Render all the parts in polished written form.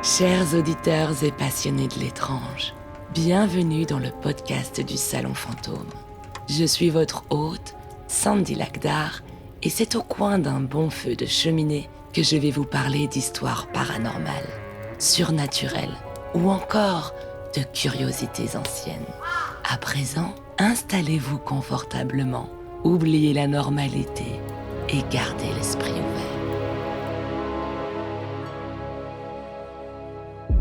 Chers auditeurs et passionnés de l'étrange, bienvenue dans le podcast du Salon Fantôme. Je suis votre hôte, Sandy Lakdar, et c'est au coin d'un bon feu de cheminée que je vais vous parler d'histoires paranormales, surnaturelles ou encore de curiosités anciennes. À présent, installez-vous confortablement, oubliez la normalité et gardez l'esprit ouvert.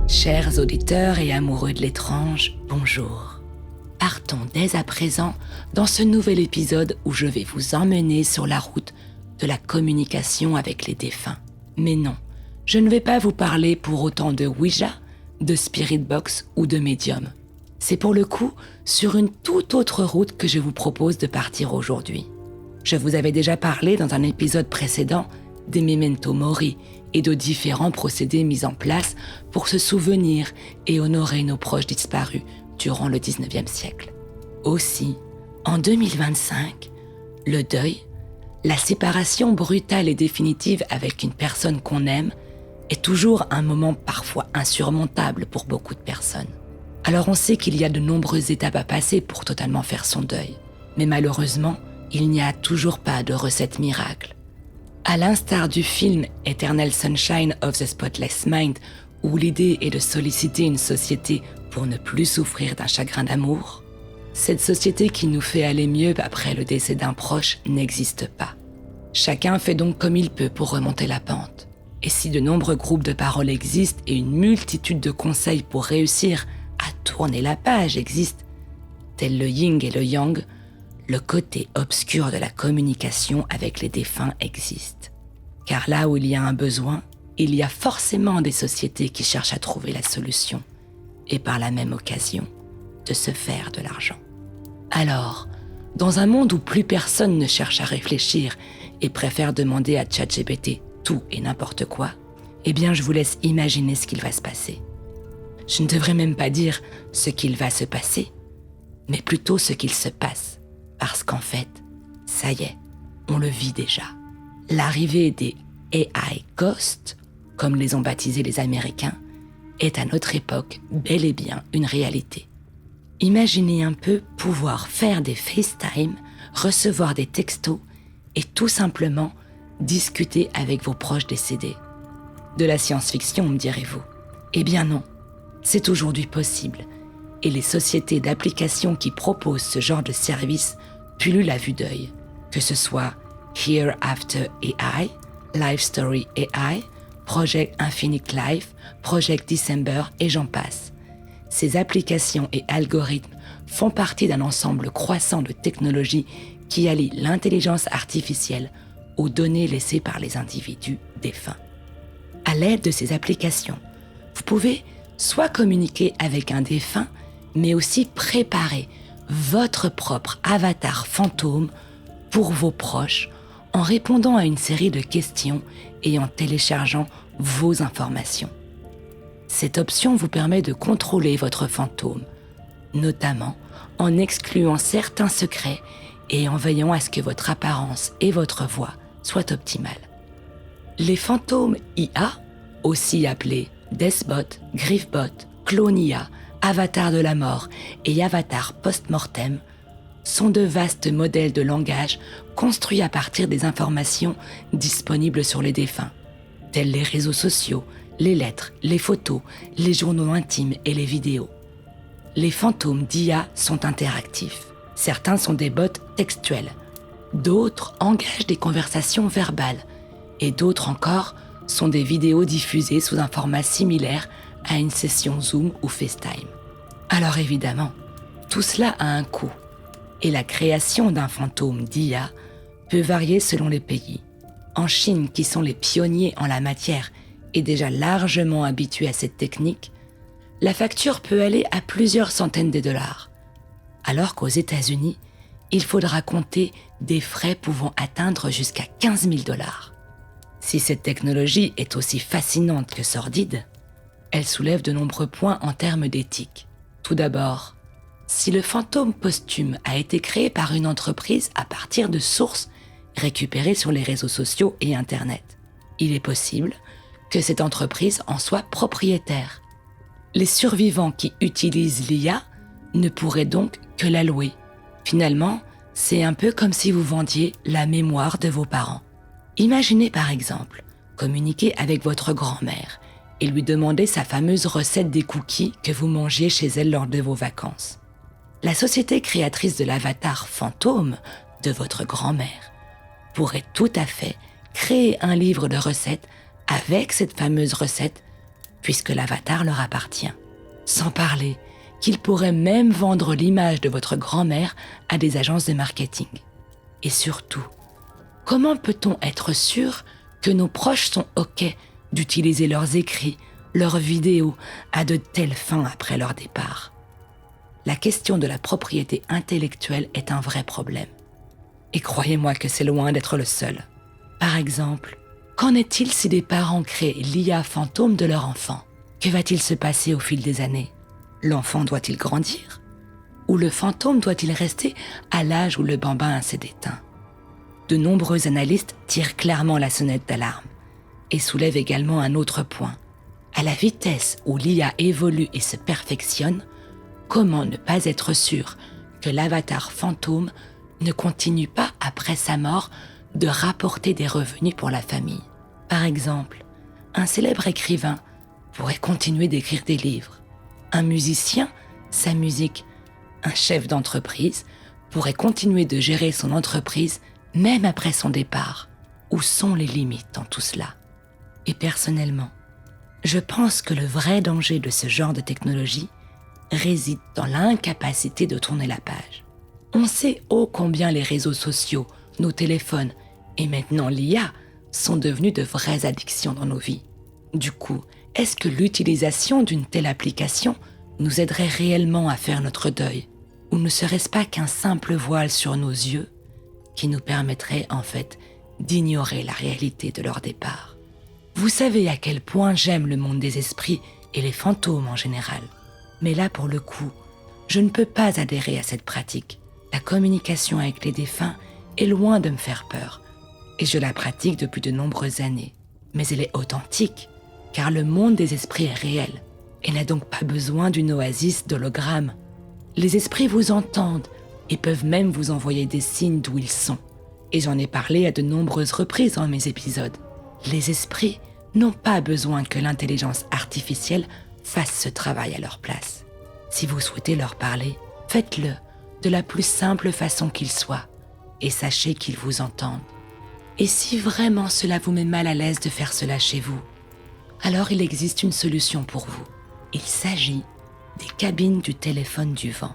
Chers auditeurs et amoureux de l'étrange, bonjour. Partons dès à présent dans ce nouvel épisode où je vais vous emmener sur la route de la communication avec les défunts. Mais non, je ne vais pas vous parler pour autant de Ouija, de Spirit Box ou de Medium. C'est pour le coup sur une toute autre route que je vous propose de partir aujourd'hui. Je vous avais déjà parlé dans un épisode précédent des Memento Mori et de différents procédés mis en place pour se souvenir et honorer nos proches disparus durant le 19e siècle. Aussi, en 2025, le deuil, la séparation brutale et définitive avec une personne qu'on aime, est toujours un moment parfois insurmontable pour beaucoup de personnes. Alors on sait qu'il y a de nombreuses étapes à passer pour totalement faire son deuil, mais malheureusement, il n'y a toujours pas de recette miracle. À l'instar du film Eternal Sunshine of the Spotless Mind, où l'idée est de solliciter une société pour ne plus souffrir d'un chagrin d'amour, cette société qui nous fait aller mieux après le décès d'un proche n'existe pas. Chacun fait donc comme il peut pour remonter la pente. Et si de nombreux groupes de parole existent et une multitude de conseils pour réussir à tourner la page existent, tels le yin et le yang, le côté obscur de la communication avec les défunts existe. Car là où il y a un besoin, il y a forcément des sociétés qui cherchent à trouver la solution, et par la même occasion, de se faire de l'argent. Alors, dans un monde où plus personne ne cherche à réfléchir et préfère demander à ChatGPT tout et n'importe quoi, eh bien je vous laisse imaginer ce qu'il va se passer. Je ne devrais même pas dire ce qu'il va se passer, mais plutôt ce qu'il se passe. Parce qu'en fait, ça y est, on le vit déjà. L'arrivée des AI Ghosts, comme les ont baptisés les Américains, est à notre époque bel et bien une réalité. Imaginez un peu pouvoir faire des FaceTime, recevoir des textos et tout simplement discuter avec vos proches décédés. De la science-fiction, me direz-vous? Eh bien non, c'est aujourd'hui possible. Et les sociétés d'applications qui proposent ce genre de service pullulent à vue d'œil, que ce soit Hereafter AI, Life Story AI, Project Infinite Life, Project December et j'en passe. Ces applications et algorithmes font partie d'un ensemble croissant de technologies qui allient l'intelligence artificielle aux données laissées par les individus défunts. À l'aide de ces applications, vous pouvez soit communiquer avec un défunt, mais aussi préparer votre propre avatar fantôme pour vos proches en répondant à une série de questions et en téléchargeant vos informations. Cette option vous permet de contrôler votre fantôme, notamment en excluant certains secrets et en veillant à ce que votre apparence et votre voix soient optimales. Les fantômes IA, aussi appelés Deathbot, Griefbot, Clone IA, Avatar de la mort et Avatar post-mortem, sont de vastes modèles de langage construits à partir des informations disponibles sur les défunts, tels les réseaux sociaux, les lettres, les photos, les journaux intimes et les vidéos. Les fantômes d'IA sont interactifs. Certains sont des bots textuels, d'autres engagent des conversations verbales et d'autres encore sont des vidéos diffusées sous un format similaire à une session Zoom ou FaceTime. Alors évidemment, tout cela a un coût, et la création d'un fantôme d'IA peut varier selon les pays. En Chine, qui sont les pionniers en la matière et déjà largement habitués à cette technique, la facture peut aller à plusieurs centaines de dollars, alors qu'aux États-Unis, il faudra compter des frais pouvant atteindre jusqu'à 15 000 dollars. Si cette technologie est aussi fascinante que sordide, elle soulève de nombreux points en termes d'éthique. Tout d'abord, si le fantôme posthume a été créé par une entreprise à partir de sources récupérées sur les réseaux sociaux et Internet, il est possible que cette entreprise en soit propriétaire. Les survivants qui utilisent l'IA ne pourraient donc que la louer. Finalement, c'est un peu comme si vous vendiez la mémoire de vos parents. Imaginez par exemple communiquer avec votre grand-mère et lui demander sa fameuse recette des cookies que vous mangiez chez elle lors de vos vacances. La société créatrice de l'avatar fantôme de votre grand-mère pourrait tout à fait créer un livre de recettes avec cette fameuse recette, puisque l'avatar leur appartient. Sans parler qu'il pourrait même vendre l'image de votre grand-mère à des agences de marketing. Et surtout, comment peut-on être sûr que nos proches sont OK d'utiliser leurs écrits, leurs vidéos à de telles fins après leur départ? La question de la propriété intellectuelle est un vrai problème. Et croyez-moi que c'est loin d'être le seul. Par exemple, qu'en est-il si des parents créent l'IA fantôme de leur enfant? Que va-t-il se passer au fil des années? L'enfant doit-il grandir? Ou le fantôme doit-il rester à l'âge où le bambin s'est éteint? De nombreux analystes tirent clairement la sonnette d'alarme et soulèvent également un autre point. À la vitesse où l'IA évolue et se perfectionne, comment ne pas être sûr que l'avatar fantôme ne continue pas après sa mort de rapporter des revenus pour la famille? Par exemple, un célèbre écrivain pourrait continuer d'écrire des livres. Un musicien, sa musique. Un chef d'entreprise pourrait continuer de gérer son entreprise même après son départ. Où sont les limites dans tout cela? Et personnellement, je pense que le vrai danger de ce genre de technologie réside dans l'incapacité de tourner la page. On sait ô combien les réseaux sociaux, nos téléphones et maintenant l'IA sont devenus de vraies addictions dans nos vies. Du coup, est-ce que l'utilisation d'une telle application nous aiderait réellement à faire notre deuil? Ou ne serait-ce pas qu'un simple voile sur nos yeux qui nous permettrait en fait d'ignorer la réalité de leur départ? Vous savez à quel point j'aime le monde des esprits et les fantômes en général. Mais là, pour le coup, je ne peux pas adhérer à cette pratique. La communication avec les défunts est loin de me faire peur. Et je la pratique depuis de nombreuses années. Mais elle est authentique, car le monde des esprits est réel et n'a donc pas besoin d'une oasis d'hologramme. Les esprits vous entendent et peuvent même vous envoyer des signes d'où ils sont. Et j'en ai parlé à de nombreuses reprises dans mes épisodes. Les esprits n'ont pas besoin que l'intelligence artificielle fasse ce travail à leur place. Si vous souhaitez leur parler, faites-le de la plus simple façon qu'il soit et sachez qu'ils vous entendent. Et si vraiment cela vous met mal à l'aise de faire cela chez vous, alors il existe une solution pour vous. Il s'agit des cabines du téléphone du vent.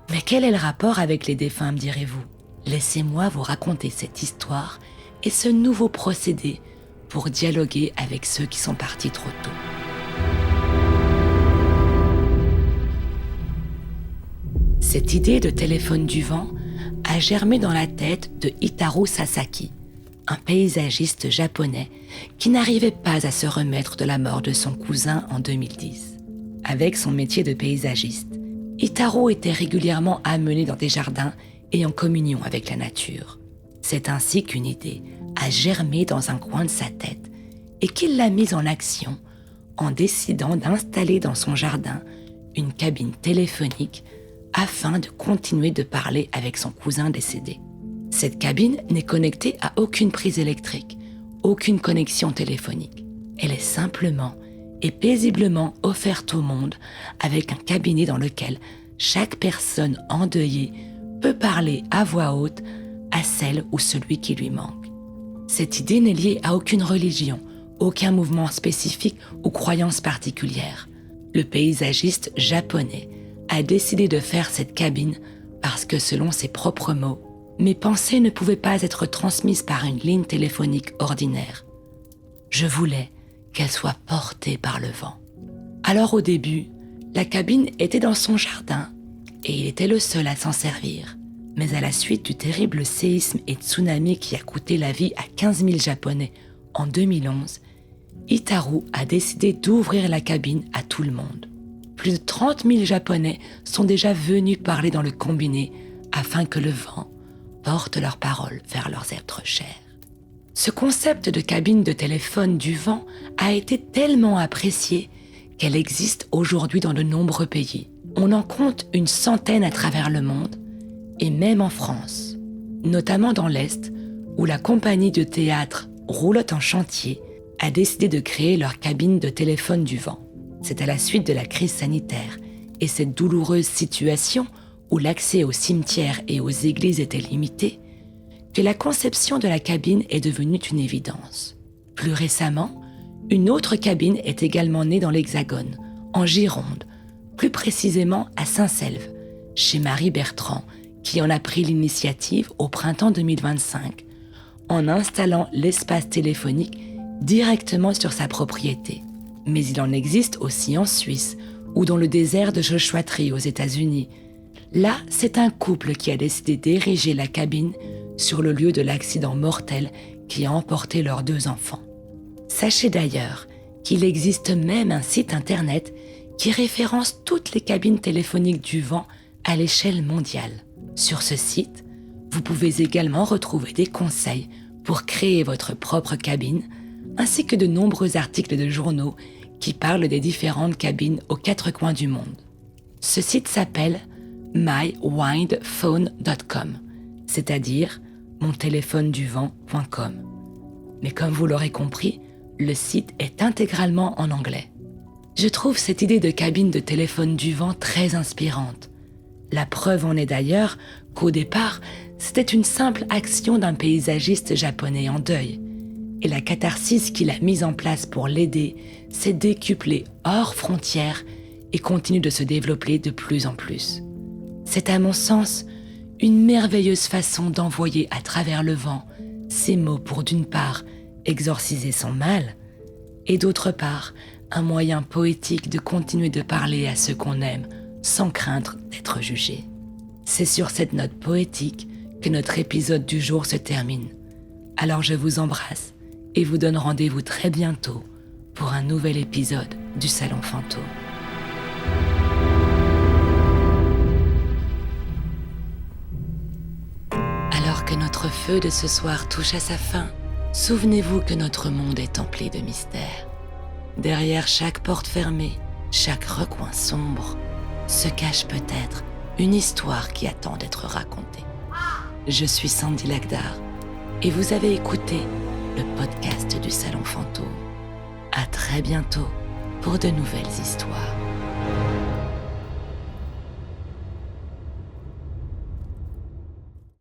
Mais quel est le rapport avec les défunts, me direz-vous? Laissez-moi vous raconter cette histoire et ce nouveau procédé pour dialoguer avec ceux qui sont partis trop tôt. Cette idée de téléphone du vent a germé dans la tête de Hitaru Sasaki, un paysagiste japonais qui n'arrivait pas à se remettre de la mort de son cousin en 2010. Avec son métier de paysagiste, Hitaru était régulièrement amené dans des jardins et en communion avec la nature. C'est ainsi qu'une idée a germé dans un coin de sa tête et qu'il l'a mise en action en décidant d'installer dans son jardin une cabine téléphonique afin de continuer de parler avec son cousin décédé. Cette cabine n'est connectée à aucune prise électrique, aucune connexion téléphonique. Elle est simplement et paisiblement offerte au monde avec un cabinet dans lequel chaque personne endeuillée peut parler à voix haute à celle ou celui qui lui manque. Cette idée n'est liée à aucune religion, aucun mouvement spécifique ou croyance particulière. Le paysagiste japonais a décidé de faire cette cabine parce que, selon ses propres mots, mes pensées ne pouvaient pas être transmises par une ligne téléphonique ordinaire. Je voulais qu'elle soit portée par le vent. Alors au début, la cabine était dans son jardin et il était le seul à s'en servir. Mais à la suite du terrible séisme et tsunami qui a coûté la vie à 15 000 Japonais en 2011, Hitaru a décidé d'ouvrir la cabine à tout le monde. Plus de 30 000 Japonais sont déjà venus parler dans le combiné afin que le vent porte leurs paroles vers leurs êtres chers. Ce concept de cabine de téléphone du vent a été tellement apprécié qu'elle existe aujourd'hui dans de nombreux pays. On en compte une centaine à travers le monde, et même en France, notamment dans l'Est, où la compagnie de théâtre Roulotte en chantier a décidé de créer leur cabine de téléphone du vent. C'est à la suite de la crise sanitaire et cette douloureuse situation où l'accès aux cimetières et aux églises était limité, que la conception de la cabine est devenue une évidence. Plus récemment, une autre cabine est également née dans l'Hexagone, en Gironde, plus précisément à Saint-Selve, chez Marie Bertrand, qui en a pris l'initiative au printemps 2025, en installant l'espace téléphonique directement sur sa propriété. Mais il en existe aussi en Suisse ou dans le désert de Joshua Tree aux États-Unis. Là, c'est un couple qui a décidé d'ériger la cabine sur le lieu de l'accident mortel qui a emporté leurs 2 enfants. Sachez d'ailleurs qu'il existe même un site internet qui référence toutes les cabines téléphoniques du vent à l'échelle mondiale. Sur ce site, vous pouvez également retrouver des conseils pour créer votre propre cabine, ainsi que de nombreux articles de journaux qui parlent des différentes cabines aux 4 coins du monde. Ce site s'appelle mywindphone.com, c'est-à-dire montelephoneduvent.com. Mais comme vous l'aurez compris, le site est intégralement en anglais. Je trouve cette idée de cabine de téléphone du vent très inspirante. La preuve en est d'ailleurs qu'au départ, c'était une simple action d'un paysagiste japonais en deuil. Et la catharsis qu'il a mise en place pour l'aider s'est décuplée hors frontières et continue de se développer de plus en plus. C'est à mon sens une merveilleuse façon d'envoyer à travers le vent ces mots pour d'une part exorciser son mal et d'autre part un moyen poétique de continuer de parler à ceux qu'on aime sans craindre d'être jugé. C'est sur cette note poétique que notre épisode du jour se termine. Alors je vous embrasse et vous donne rendez-vous très bientôt pour un nouvel épisode du Salon Fantôme. Alors que notre feu de ce soir touche à sa fin, souvenez-vous que notre monde est empli de mystères. Derrière chaque porte fermée, chaque recoin sombre, se cache peut-être une histoire qui attend d'être racontée. Je suis Sandy Lagdar et vous avez écouté le podcast du Salon Fantôme. À très bientôt pour de nouvelles histoires.